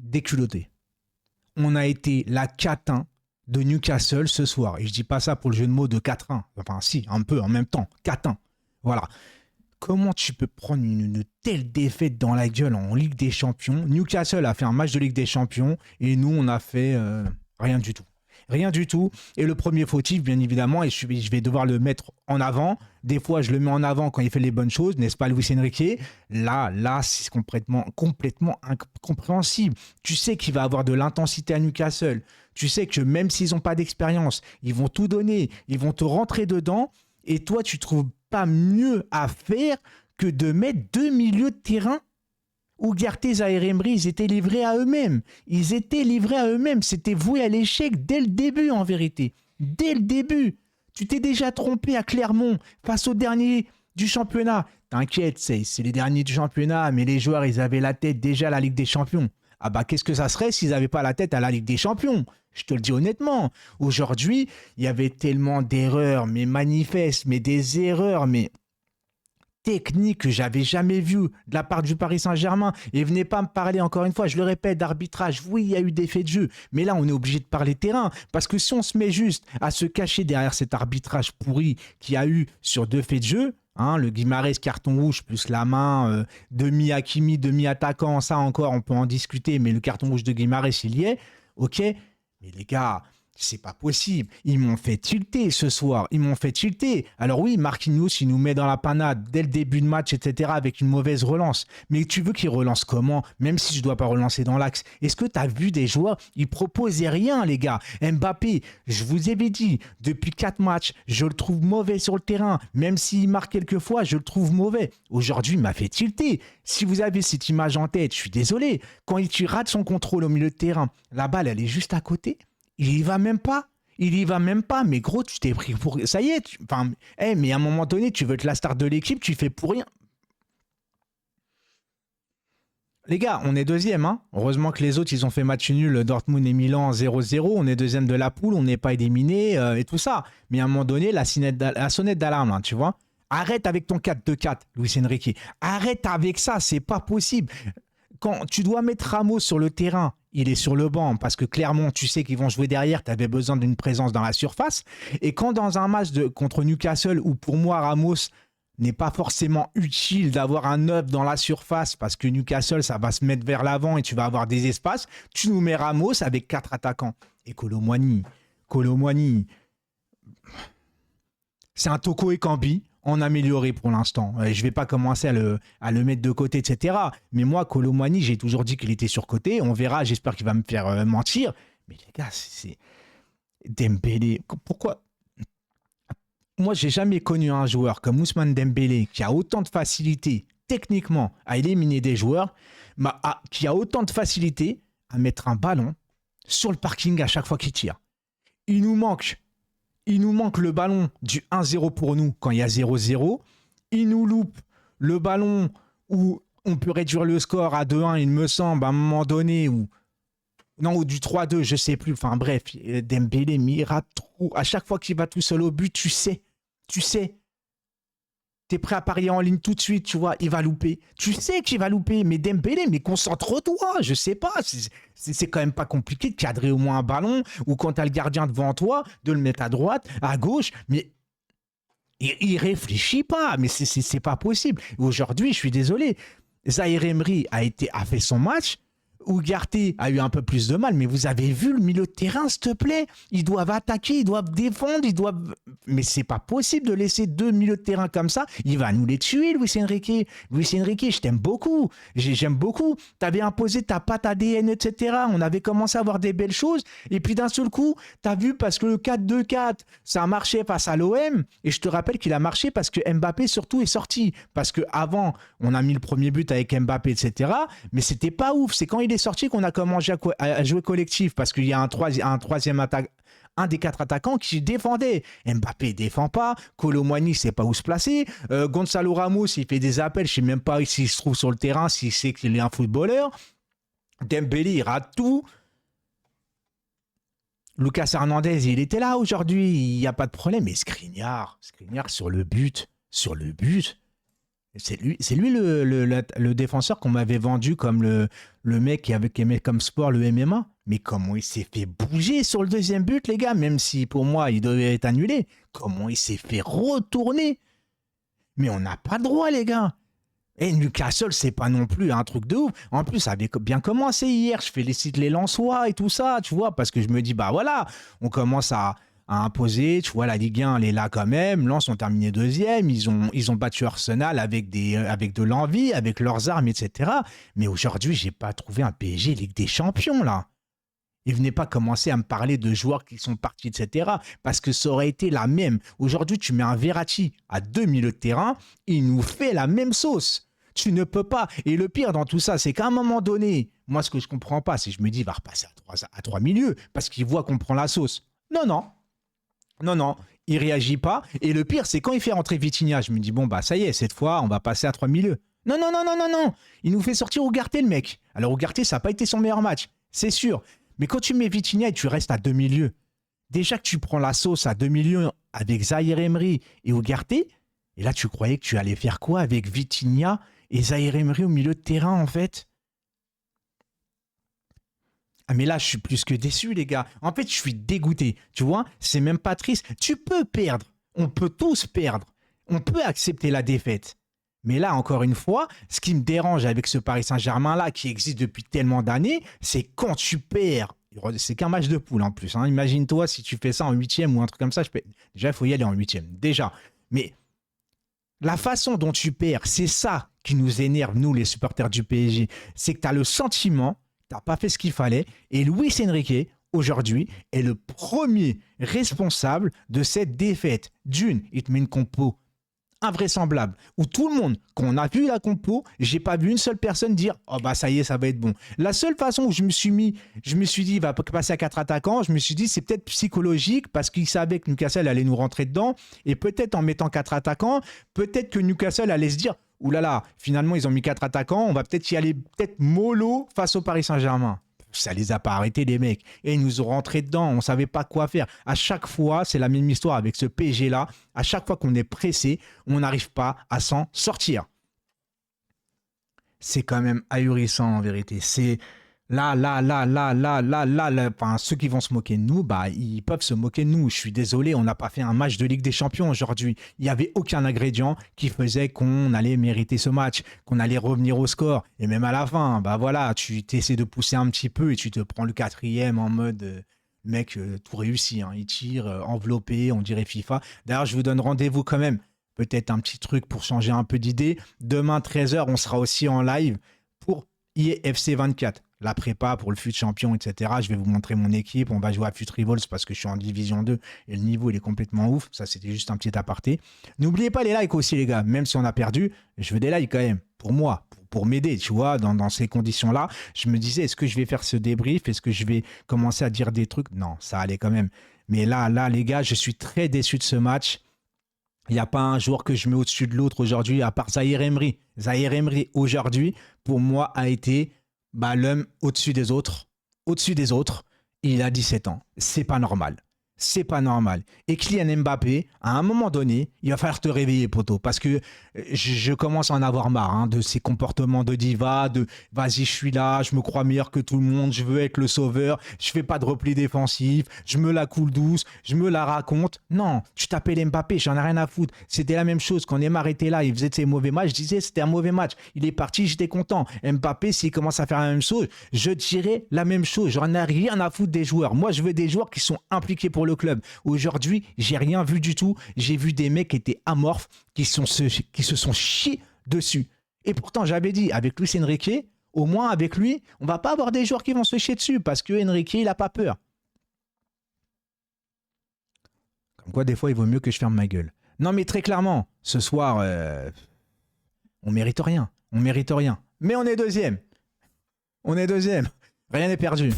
déculottés. On a été la catin de Newcastle ce soir. Et je dis pas ça pour le jeu de mots de 4-1. Enfin, si, un peu en même temps. 4-1. Voilà. Comment tu peux prendre une telle défaite dans la gueule en Ligue des Champions? Newcastle a fait un match de Ligue des Champions et nous, on a fait rien du tout. Rien du tout. Et le premier fautif, bien évidemment, et je vais devoir le mettre en avant. Des fois, je le mets en avant quand il fait les bonnes choses, n'est-ce pas, Luis Enrique? Là, c'est complètement incompréhensible. Tu sais qu'il va avoir de l'intensité à Newcastle. Tu sais que même s'ils n'ont pas d'expérience, ils vont tout donner, ils vont te rentrer dedans. Et toi, tu trouves pas mieux à faire que de mettre deux milieux de terrain? Ugarte, Zaïre Emery, ils étaient livrés à eux-mêmes. Ils étaient livrés à eux-mêmes. C'était voué à l'échec dès le début, en vérité. Dès le début. Tu t'es déjà trompé à Clermont face aux derniers du championnat. T'inquiète, c'est les derniers du championnat, mais les joueurs, ils avaient la tête déjà à la Ligue des Champions. Ah bah, qu'est-ce que ça serait s'ils n'avaient pas la tête à la Ligue des Champions? Je te le dis honnêtement. Aujourd'hui, il y avait tellement d'erreurs, mais manifestes, mais des erreurs, mais technique que j'avais jamais vu de la part du Paris Saint-Germain. Et venez pas me parler, encore une fois, je le répète, d'arbitrage. Oui, il y a eu des faits de jeu, mais là, on est obligé de parler terrain. Parce que si on se met juste à se cacher derrière cet arbitrage pourri qu'il y a eu sur deux faits de jeu, hein, le Guimarães carton rouge plus la main demi-Hakimi, demi-attaquant, ça encore, on peut en discuter, mais le carton rouge de Guimarães, il y est. Ok, mais les gars, c'est pas possible. Ils m'ont fait tilter ce soir. Ils m'ont fait tilter. Alors oui, Marquinhos, il nous met dans la panade dès le début de match, etc. avec une mauvaise relance. Mais tu veux qu'il relance comment? Même si je dois pas relancer dans l'axe. Est-ce que tu as vu des joueurs? Ils proposaient rien, les gars. Mbappé, je vous avais dit, depuis 4 matchs, je le trouve mauvais sur le terrain. Même s'il marque quelques fois, je le trouve mauvais. Aujourd'hui, il m'a fait tilter. Si vous avez cette image en tête, je suis désolé. Quand il rate son contrôle au milieu de terrain, la balle, elle est juste à côté. Il y va même pas. Il y va même pas. Mais gros, tu t'es pris pour... Ça y est. Enfin, mais à un moment donné, tu veux être la star de l'équipe, tu fais pour rien. Les gars, on est deuxième. Hein. Heureusement que les autres, ils ont fait match nul. Dortmund et Milan 0-0. On est deuxième de la poule. On n'est pas éliminé et tout ça. Mais à un moment donné, la sonnette d'alarme, hein, tu vois. Arrête avec ton 4-2-4, Luis Enrique. Arrête avec ça. C'est pas possible. Quand tu dois mettre Ramos sur le terrain, il est sur le banc parce que clairement, tu sais qu'ils vont jouer derrière, tu avais besoin d'une présence dans la surface. Et quand dans un match contre Newcastle, où pour moi, Ramos n'est pas forcément utile d'avoir un 9 dans la surface parce que Newcastle, ça va se mettre vers l'avant et tu vas avoir des espaces, tu nous mets Ramos avec 4 attaquants. Et Kolo Muani, c'est un Toko Ekambi en amélioré pour l'instant. Je ne vais pas commencer à le mettre de côté, etc. Mais moi, Kolo Muani, j'ai toujours dit qu'il était surcoté. On verra, j'espère qu'il va me faire mentir. Mais les gars, c'est Dembélé. Pourquoi? Moi, j'ai jamais connu un joueur comme Ousmane Dembélé qui a autant de facilité techniquement à éliminer des joueurs, qui a autant de facilité à mettre un ballon sur le parking à chaque fois qu'il tire. Il nous manque le ballon du 1-0 pour nous quand il y a 0-0. Il nous loupe le ballon où on peut réduire le score à 2-1, il me semble, à un moment donné, ou du 3-2, je sais plus. Enfin bref, Dembélé, mais il rate trop. À chaque fois qu'il va tout seul au but, tu sais. T'es prêt à parier en ligne tout de suite, tu vois, il va louper. Tu sais qu'il va louper, mais Dembélé, mais concentre-toi, je sais pas. C'est quand même pas compliqué de cadrer au moins un ballon, ou quand t'as le gardien devant toi, de le mettre à droite, à gauche, mais il réfléchit pas, mais c'est pas possible. Aujourd'hui, je suis désolé, Zaïre Emery a fait son match, Ugarte a eu un peu plus de mal, mais vous avez vu le milieu de terrain, s'il te plaît? Ils doivent attaquer, ils doivent défendre, Mais c'est pas possible de laisser deux milieux de terrain comme ça. Il va nous les tuer, Luis Enrique. Luis Enrique, je t'aime beaucoup. J'aime beaucoup. T'avais imposé ta patte ADN, etc. On avait commencé à avoir des belles choses. Et puis d'un seul coup, t'as vu, parce que le 4-2-4, ça a marché face à l'OM. Et je te rappelle qu'il a marché parce que Mbappé, surtout, est sorti. Parce qu'avant, on a mis le premier but avec Mbappé, etc. Mais c'était pas ouf. C'est quand il est sorti qu'on a commencé à jouer collectif parce qu'il y a un troisième attaque, un des 4 attaquants qui défendait. Mbappé défend pas, Kolo Muani sait pas où se placer, Gonzalo Ramos il fait des appels, je sais même pas s'il se trouve sur le terrain, s'il sait qu'il est un footballeur. Dembélé il rate tout. Lucas Hernandez il était là aujourd'hui, il n'y a pas de problème, mais Skriniar sur le but. C'est lui le défenseur qu'on m'avait vendu comme le mec qui aimait comme sport le MMA. Mais comment il s'est fait bouger sur le deuxième but, les gars, même si pour moi il devait être annulé. Comment il s'est fait retourner. Mais on n'a pas le droit, les gars. Et Newcastle, c'est pas non plus un truc de ouf. En plus, ça avait bien commencé hier. Je félicite les Lensois et tout ça, tu vois, parce que je me dis, bah voilà, on commence à imposer. Tu vois, la Ligue 1, elle est là quand même. Lens ont terminé deuxième. Ils ont battu Arsenal avec de l'envie, avec leurs armes, etc. Mais aujourd'hui, j'ai pas trouvé un PSG Ligue des Champions, là. Et venez pas commencer à me parler de joueurs qui sont partis, etc. Parce que ça aurait été la même. Aujourd'hui, tu mets un Verratti à 2 milieux de terrain, il nous fait la même sauce. Tu ne peux pas. Et le pire dans tout ça, c'est qu'à un moment donné, moi, ce que je comprends pas, c'est que je me dis, il va repasser à 3 milieux parce qu'il voit qu'on prend la sauce. Non, non. Non, non. Il réagit pas. Et le pire, c'est quand il fait rentrer Vitinha, je me dis, bon, bah, ça y est, cette fois, on va passer à 3 milieux. Non, non, non, non, non, non. Il nous fait sortir Ugarte, le mec. Alors, Ugarte, ça n'a pas été son meilleur match. C'est sûr. Mais quand tu mets Vitinha et tu restes à 2 milieux, déjà que tu prends la sauce à 2 milieux avec Zahir Emery et Ugarte, et là tu croyais que tu allais faire quoi avec Vitinha et Zahir Emery au milieu de terrain en fait? Ah mais là je suis plus que déçu les gars. En fait je suis dégoûté. Tu vois, c'est même pas triste. Tu peux perdre. On peut tous perdre. On peut accepter la défaite. Mais là, encore une fois, ce qui me dérange avec ce Paris Saint-Germain-là, qui existe depuis tellement d'années, c'est quand tu perds. C'est qu'un match de poule en plus. Hein. Imagine-toi si tu fais ça en huitième ou un truc comme ça. Déjà, il faut y aller en huitième. Déjà. Mais la façon dont tu perds, c'est ça qui nous énerve, nous, les supporters du PSG. C'est que tu as le sentiment, tu n'as pas fait ce qu'il fallait. Et Luis Enrique, aujourd'hui, est le premier responsable de cette défaite. D'une, il te met une compo invraisemblable, où tout le monde, quand on a vu la compo, j'ai pas vu une seule personne dire oh bah ça y est, ça va être bon. La seule façon où je me suis dit il va passer à 4 attaquants, je me suis dit c'est peut-être psychologique parce qu'il savait que Newcastle allait nous rentrer dedans et peut-être en mettant 4 attaquants, peut-être que Newcastle allait se dire ouh là là, finalement ils ont mis 4 attaquants, on va peut-être y aller peut-être mollo face au Paris Saint-Germain. Ça les a pas arrêtés les mecs. Et ils nous ont rentré dedans, on savait pas quoi faire. À chaque fois, c'est la même histoire avec ce PSG-là. À chaque fois qu'on est pressé, on n'arrive pas à s'en sortir. C'est quand même ahurissant en vérité. C'est là, enfin, ceux qui vont se moquer de nous, bah, ils peuvent se moquer de nous. Je suis désolé, on n'a pas fait un match de Ligue des Champions aujourd'hui. Il n'y avait aucun ingrédient qui faisait qu'on allait mériter ce match, qu'on allait revenir au score. Et même à la fin, bah voilà, tu essaies de pousser un petit peu et tu te prends le quatrième en mode mec, tout réussi. Hein. Il tire enveloppé, on dirait FIFA. D'ailleurs, je vous donne rendez-vous quand même. Peut-être un petit truc pour changer un peu d'idée. Demain, 13h, on sera aussi en live pour IFC 24. La prépa pour le FUT champion, etc. Je vais vous montrer mon équipe. On va jouer à FUT Rivals parce que je suis en division 2 et le niveau, il est complètement ouf. Ça, c'était juste un petit aparté. N'oubliez pas les likes aussi, les gars. Même si on a perdu, je veux des likes quand même. Pour moi, pour m'aider, tu vois, dans ces conditions-là. Je me disais, est-ce que je vais faire ce débrief? Est-ce que je vais commencer à dire des trucs? Non, ça allait quand même. Mais là, les gars, je suis très déçu de ce match. Il n'y a pas un joueur que je mets au-dessus de l'autre aujourd'hui, à part Zahir Emery. Zahir Emery, aujourd'hui, pour moi, a été l'homme au-dessus des autres. Au-dessus des autres, il a 17 ans. C'est pas normal. C'est pas normal. Et Kylian Mbappé, à un moment donné, il va falloir te réveiller, poteau. Parce que je commence à en avoir marre de ces comportements de diva, de vas-y, je suis là, je me crois meilleur que tout le monde, je veux être le sauveur, je fais pas de repli défensif, je me la coule douce, je me la raconte. Non, tu t'appelles Mbappé, j'en ai rien à foutre. C'était la même chose. Quand Neymar était là, il faisait de ses mauvais matchs, je disais c'était un mauvais match. Il est parti, j'étais content. Mbappé, s'il commence à faire la même chose, je dirais la même chose. J'en ai rien à foutre des joueurs. Moi, je veux des joueurs qui sont impliqués pour le club. Aujourd'hui, j'ai rien vu du tout. J'ai vu des mecs qui étaient amorphes, qui se sont chiés dessus. Et pourtant, j'avais dit, avec Luis Enrique, au moins avec lui, on va pas avoir des joueurs qui vont se chier dessus parce que Enrique, il a pas peur. Comme quoi, des fois, il vaut mieux que je ferme ma gueule. Non, mais très clairement, ce soir, on mérite rien. On mérite rien. Mais on est deuxième. On est deuxième. Rien n'est perdu.